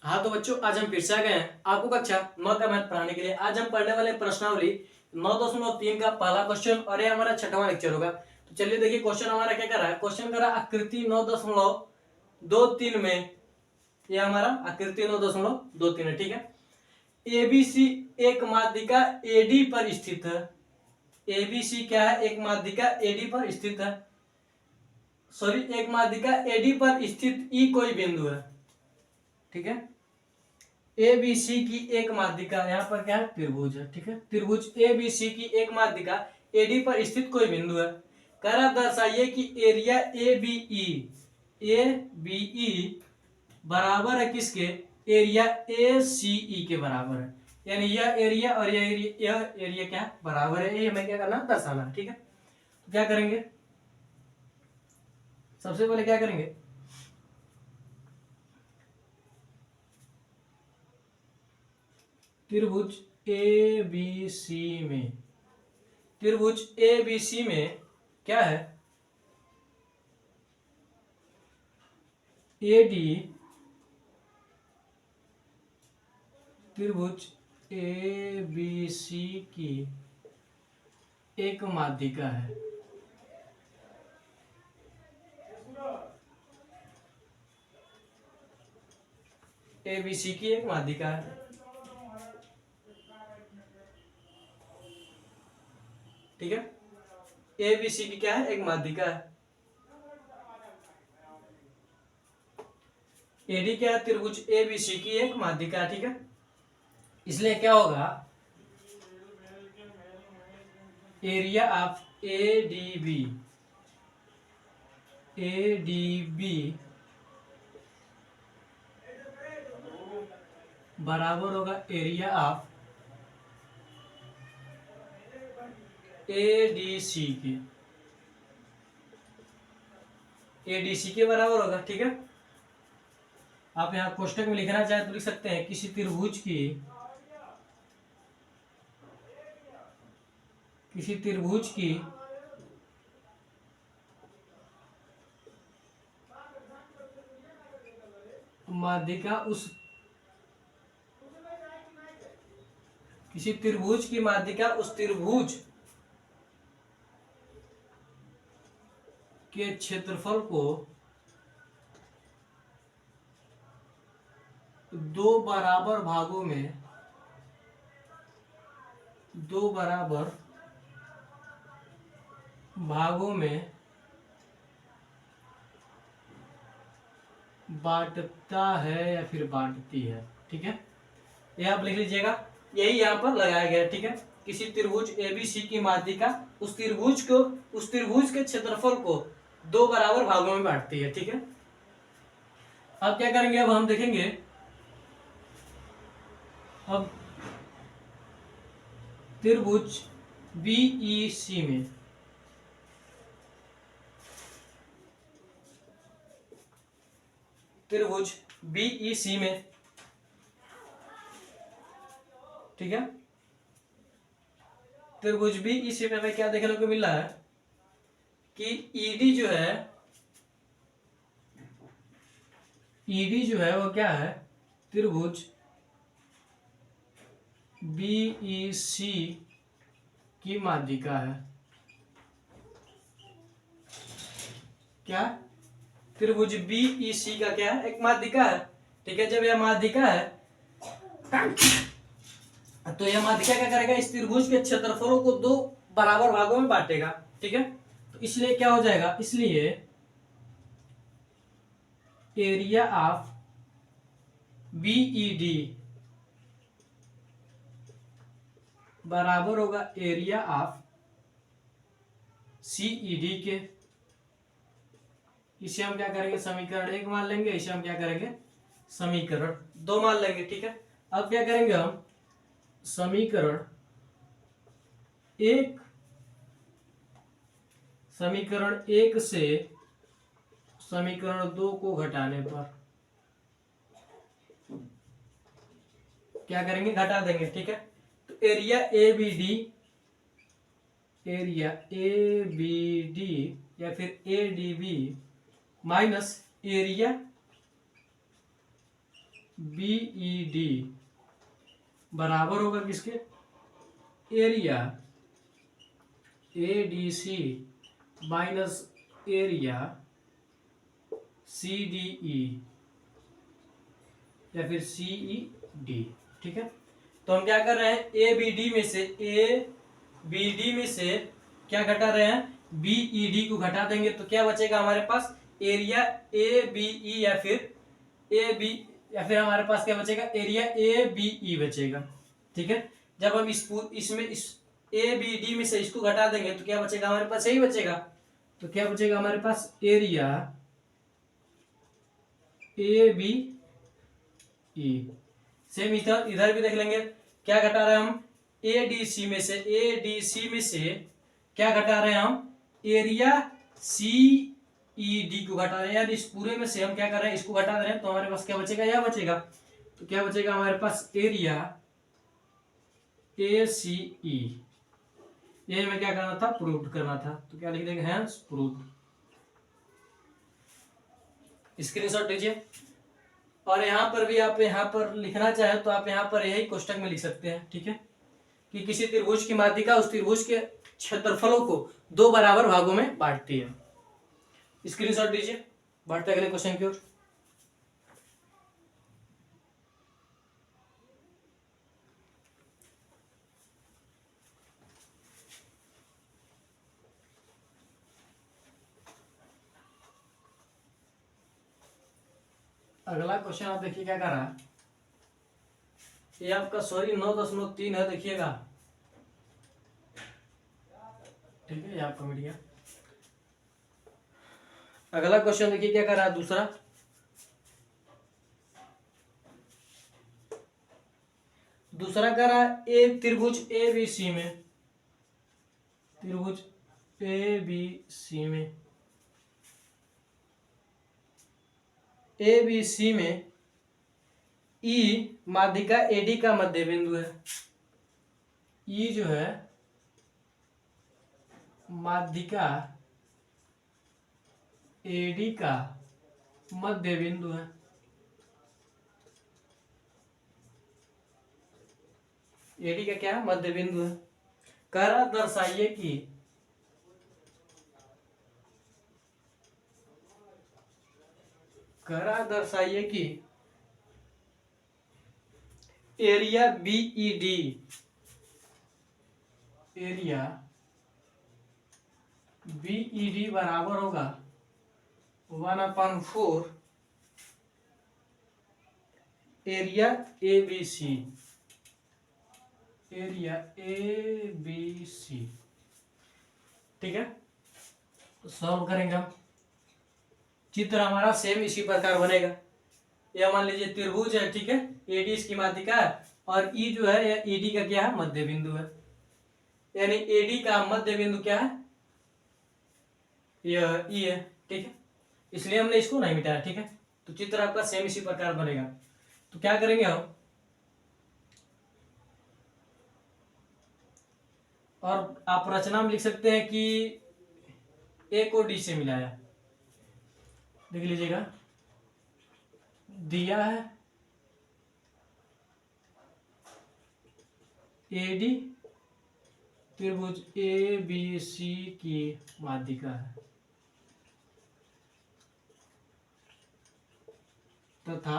हाँ तो बच्चों, आज हम फिर से आ गए हैं आपको कक्षा 9 का मैथ पढ़ाने के लिए। आज हम पढ़ने वाले प्रश्नावली 9.3 का पहला क्वेश्चन, और ये हमारा छठवां लेक्चर होगा। तो चलिए देखिए, क्वेश्चन हमारा क्या कर रहा है। क्वेश्चन कर रहा है आकृति 9.23 में, ये हमारा आकृति 9.23 है, ठीक है। एबीसी एक माध्यिका एडी पर स्थित है। एबीसी क्या है? एक माध्यिका एडी पर स्थित है। सॉरी, एक माध्यिका एडी पर स्थित ई कोई बिंदु है, ठीक है। ए बी सी की एक माध्यिका, यहाँ पर क्या है? त्रिभुज है, ठीक है। त्रिभुज ए बी सी की एक माध्यिका एडी पर स्थित कोई बिंदु है। कह रहा दर्शाइए कि एरिया ए बी ई बराबर है किसके? एरिया ए सी ई के बराबर है। यानी यह एरिया और यह एरिया क्या बराबर है? ये हमें क्या करना? दर्शाना, ठीक है। तो क्या करेंगे? सबसे पहले क्या करेंगे? त्रिभुज ए बी सी में, त्रिभुज ए बी सी में क्या है? ए डी, त्रिभुज ए बी सी की एक माध्यिका है। ए बी सी की एक माध्यिका है, ठीक है। ए बी सी की क्या है? एक माध्यिका है। एडी क्या है? त्रिभुज ए बी सी की एक माध्यिका है, ठीक है। इसलिए क्या होगा? Area of A D B बराबर होगा एरिया ऑफ एडीसी के, एडीसी के बराबर होगा, ठीक है। आप यहाँ कोष्टक में लिखना चाहे तो लिख सकते हैं, किसी त्रिभुज की माध्यिका उस, किसी त्रिभुज की माध्यिका उस त्रिभुज के क्षेत्रफल को दो बराबर भागों में बांटता है या फिर बांटती है, ठीक है। ये आप लिख लीजिएगा, यही यहाँ पर लगाया गया है, ठीक है। किसी त्रिभुज एबीसी की माध्यिका उस त्रिभुज के क्षेत्रफल को दो बराबर भागों में बांटती है, ठीक है। अब क्या करेंगे? अब हम देखेंगे, अब त्रिभुज बीईसी में, त्रिभुज बीईसी में, ठीक है। त्रिभुज बीईसी में हमें क्या देखने को मिल रहा है कि ईडी जो है वो क्या है? त्रिभुज बीईसी की माध्यिका है। क्या? त्रिभुज बीईसी का क्या है? एक माध्यिका है, ठीक है। जब यह माध्यिका है तो यह माध्यिका क्या करेगा? इस त्रिभुज के क्षेत्रफलों को दो बराबर भागों में बांटेगा, ठीक है। तो इसलिए क्या हो जाएगा? इसलिए एरिया ऑफ बीईडी बराबर होगा एरिया ऑफ सीईडी के। इसे हम क्या करेंगे? समीकरण 1 मान लेंगे। इसे हम क्या करेंगे? समीकरण 2 मान लेंगे, ठीक है। अब क्या करेंगे हम? समीकरण 1 से समीकरण 2 को घटाने पर क्या करेंगे? घटा देंगे, ठीक है। तो एरिया ए बी डी या फिर A D B minus area BED बराबर होगा किसके, area ADC minus area CDE या फिर CED। ठीक है, तो हम क्या कर रहे हैं, ABD में से क्या घटा रहे हैं, BED को घटा देंगे तो क्या बचेगा हमारे पास, एरिया ABE या फिर हमारे पास क्या बचेगा, एरिया ABE बचेगा। ठीक है, जब हम इस ABD में से इसको घटा देंगे तो क्या बचेगा हमारे पास, यही बचेगा। तो क्या बचेगा हमारे पास, एरिया ABE। सेम इधर भी देख लेंगे, क्या घटा रहे हैं हम, ADC में से क्या घटा रहे हैं हम, एरिया CED को घटा रहे हैं, यानी इस पूरे में से हम क्या कर रहे हैं, इसको घटा रहे हैं, तो हमारे पास क्या बचेगा, यह बचेगा। तो क्या बचेगा हमारे पास, एरिया ACE। ये हमें क्या करना था, प्रूव करना था, तो क्या लिख देंगे, हैंस प्रूव। स्क्रीनशॉट लीजिए। और यहाँ पर भी आप यहाँ पर लिखना चाहे तो आप यहाँ पर यही कोष्टक में लिख सकते हैं। ठीक है, कि किसी त्रिभुज की माध्यिका उस त्रिभुज के क्षेत्रफलों को दो बराबर भागों में बांटती है। स्क्रीनशॉट लीजिए, बढ़ते अगले क्वेश्चन की ओर। अगला क्वेश्चन आप देखिए क्या कर रहा है, ये आपका सॉरी 9.3 है, देखिएगा। ठीक है, ये आपका मिल गया। अगला क्वेश्चन देखिए क्या कर रहा है, दूसरा कर रहा है, एक त्रिभुज ABC में E माध्यिका AD का मध्य बिंदु है। E जो है माध्यिका AD का मध्य बिंदु है। AD का क्या मध्य बिंदु है। कह दर्शाइए कि एरिया BED बराबर होगा 1/4 एरिया ABC। ठीक है, तो सॉल्व करेंगे हम। चित्र हमारा सेम इसी प्रकार बनेगा। यह मान लीजिए त्रिभुज है, ठीक है, AD इसकी माध्यिका है और E जो है यह ED का क्या है, मध्य बिंदु है। यानी AD का मध्य बिंदु क्या है, यह E है। ठीक है, इसलिए हमने इसको नहीं मिटाया। ठीक है, तो चित्र आपका सेम इसी प्रकार बनेगा। तो क्या करेंगे हम, और आप रचना में लिख सकते हैं कि A को D से मिलाया। देख लीजिएगा, दिया है AD त्रिभुज ABC की माध्यिका है तथा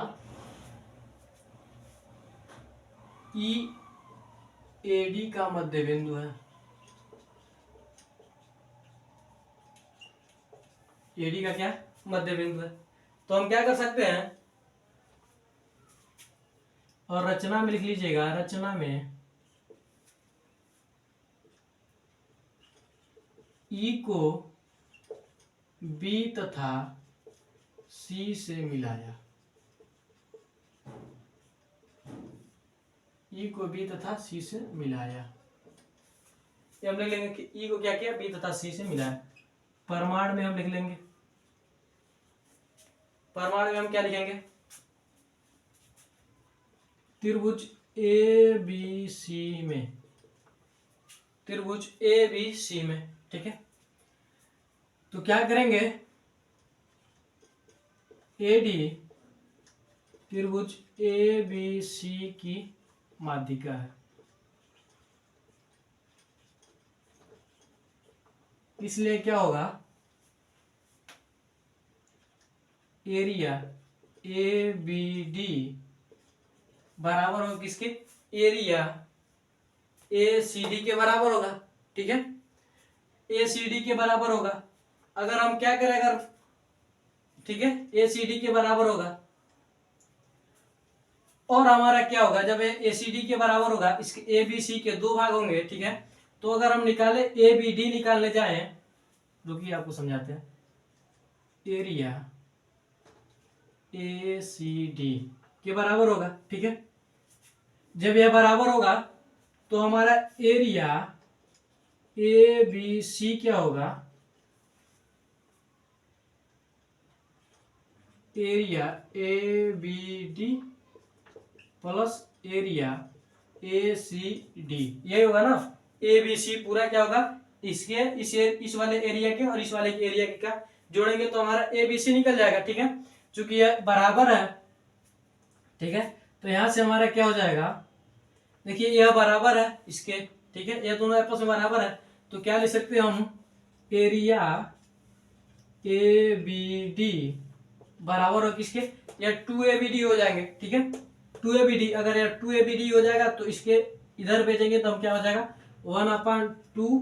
EAD का मध्य बिंदु है। AD का क्या मध्य बिंदु है। तो हम क्या कर सकते हैं, और रचना में लिख लीजिएगा, रचना में E को B तथा C से मिलाया। E को B तथा C से मिलाया। ये हम लिख लेंगे कि E को क्या किया, B तथा C से मिलाया। प्रमाण में हम लिख लेंगे, प्रमाण में हम क्या लिखेंगे, त्रिभुज ABC में। ठीक है, तो क्या करेंगे, AD त्रिभुज ए बी सी की माध्यिका है। इसलिए क्या होगा, एरिया ए बी डी बराबर होगा किसके, एरिया ए सी डी के बराबर होगा। ठीक है, ए सी डी के बराबर होगा। अगर हम क्या करें, अगर ठीक है ए सी डी के बराबर होगा, और हमारा क्या होगा, जब ए सी डी के बराबर होगा, इसके ए बी सी के दो भाग होंगे। ठीक है, तो अगर हम निकाले ए बी डी निकालने जाए, रुकिए आपको समझाते हैं, एरिया ए सी डी के बराबर होगा। ठीक है, जब यह बराबर होगा तो हमारा एरिया ए बी सी क्या होगा, area A B D plus area A C D, यही होगा ना। ए बी सी पूरा क्या होगा, इसके इस वाले एरिया के और इस वाले एरिया के का जोड़ेंगे तो हमारा ए बी सी निकल जाएगा। ठीक है, चूंकि यह बराबर है। ठीक है, तो यहां से हमारा क्या हो जाएगा, देखिए यह बराबर है इसके। ठीक है, ये दोनों आपस में बराबर है, तो क्या लिख सकते हैं हम, एरिया ए बी डी बराबर हो किसके, या 2ABD हो जाएंगे। ठीक है, 2ABD, अगर यह 2ABD हो जाएगा तो इसके इधर भेजेंगे तो हम क्या हो जाएगा, 1/2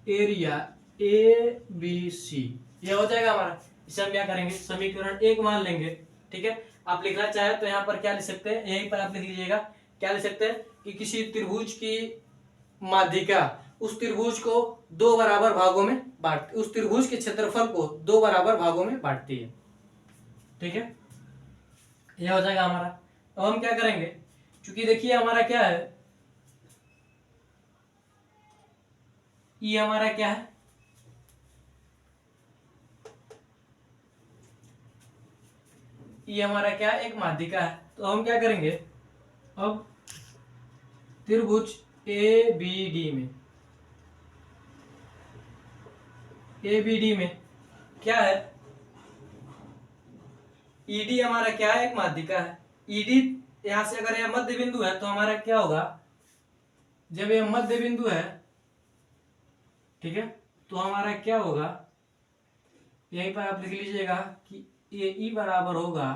एरिया ए बी सी, यह हो जाएगा हमारा। इसे हम क्या करेंगे, समीकरण 1 मान लेंगे। ठीक है, आप लिखना चाहे तो यहाँ पर क्या लिख सकते हैं, यहीं पर आप लिख लीजिएगा, क्या लिख सकते हैं कि किसी त्रिभुज की माध्यिका उस त्रिभुज को दो बराबर भागों में बांटती, उस त्रिभुज के क्षेत्रफल को दो बराबर भागों में बांटती है। ठीक है, यह हो जाएगा हमारा। अब हम क्या करेंगे, क्योंकि देखिए हमारा क्या है, ये हमारा क्या है, ये हमारा क्या है, एक माध्यिका है। तो हम क्या करेंगे, अब त्रिभुज ए बी डी में, ए बी डी में क्या है, ईडी हमारा क्या है, एक माध्यिका है। ईडी यहां से अगर यह मध्य बिंदु है तो हमारा क्या होगा, जब यह मध्य बिंदु है, ठीक है, तो हमारा क्या होगा, यहीं पर आप लिख लीजिएगा कि ए ई बराबर होगा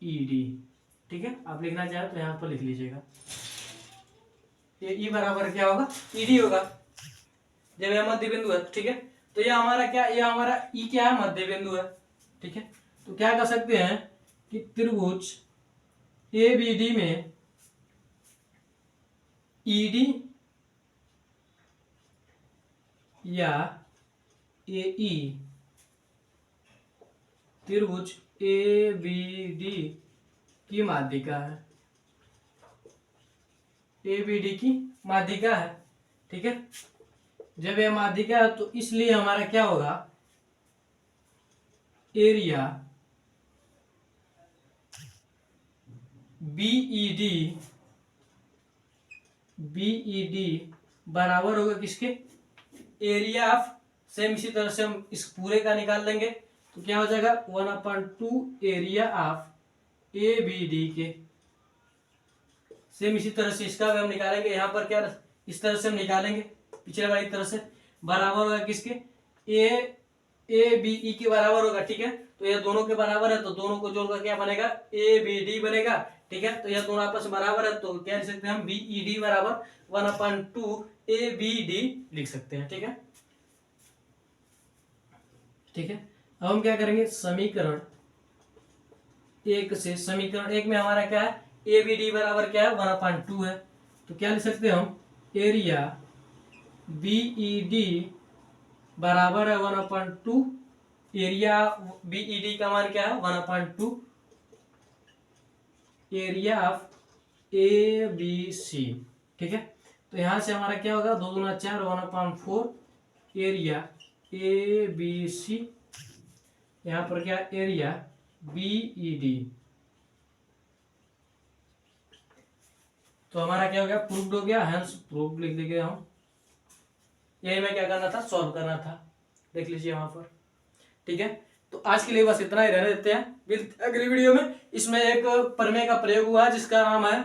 ईडी। ठीक है, आप लिखना चाहे तो यहां पर लिख लीजिएगा, ए ई बराबर क्या होगा, ईडी होगा, जब यह मध्य बिंदु है। ठीक है, तो यह हमारा क्या, यह हमारा ई क्या है, मध्य बिंदु है। ठीक है, तो क्या कर सकते हैं कि त्रिभुज ए बी डी में ईडी या ए ई त्रिभुज ए बी डी की माध्यिका है, ए बी डी की माध्यिका है। ठीक है, जब यह माध्यिका है तो इसलिए हमारा क्या होगा, एरिया बीईडी बराबर होगा किसके, एरिया ऑफ, सेम इसी तरह से हम इस पूरे का निकाल लेंगे तो क्या हो जाएगा, 1/2 area of A B D के। सेम इसी तरह से इसका भी हम निकालेंगे, यहाँ पर क्या इस तरह से हम निकालेंगे, पिछले वाली तरह से, बराबर होगा किसके, ए बी ई के बराबर होगा। ठीक है, तो ये दोनों के बराबर है तो दोनों को जोड़कर क्या बनेगा, ए बी डी बनेगा। ठीक है, तो ये दोनों आपस में बराबर है तो क्या लिख सकते हैं हम, बी ई डी बराबर 1/2 ए बी डी लिख सकते हैं। ठीक है, ठीक है, अब हम क्या करेंगे, समीकरण 1 से, समीकरण 1 में हमारा क्या है, ए बी डी बराबर क्या है, 1/2 है, तो क्या लिख सकते हैं हम, एरिया बी ई डी बराबर है 1/2, एरिया बीईडी का मान क्या है, 1/2 area of A B C. ठीक है, तो यहां से हमारा क्या होगा, 2 दूना 4, 1/4 एरिया ए बी सी, यहाँ पर क्या, एरिया बीईडी। तो हमारा क्या हो गया, प्रूव्ड हो गया, हेंस प्रूव्ड लिख देंगे हम। यही में क्या करना था, सॉल्व करना था, देख लीजिए वहां पर। ठीक है, तो आज के लिए बस इतना ही रहने देते हैं। मिलते हैं अगली वीडियो में। इसमें एक प्रमेय का प्रयोग हुआ है जिसका नाम है,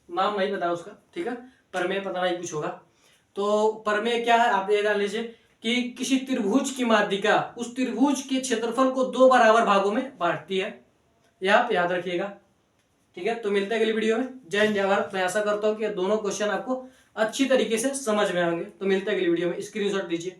नाम नहीं पता उसका, ठीक है, प्रमेय पता नहीं कुछ होगा। तो प्रमेय क्या है आप ये जान लीजिए कि किसी त्रिभुज की माध्यिका उस त्रिभुज के क्षेत्रफल को 2 बराबर भागों में बांटती है, यह आप याद रखिएगा, ठीक है। तो मिलते हैं अगली वीडियो में। जय हिंद जय भारत। मैं आशा करता हूँ कि दोनों क्वेश्चन आपको अच्छी तरीके से समझ में आएंगे। तो मिलते हैं अगली वीडियो में, स्क्रीनशॉट दीजिए।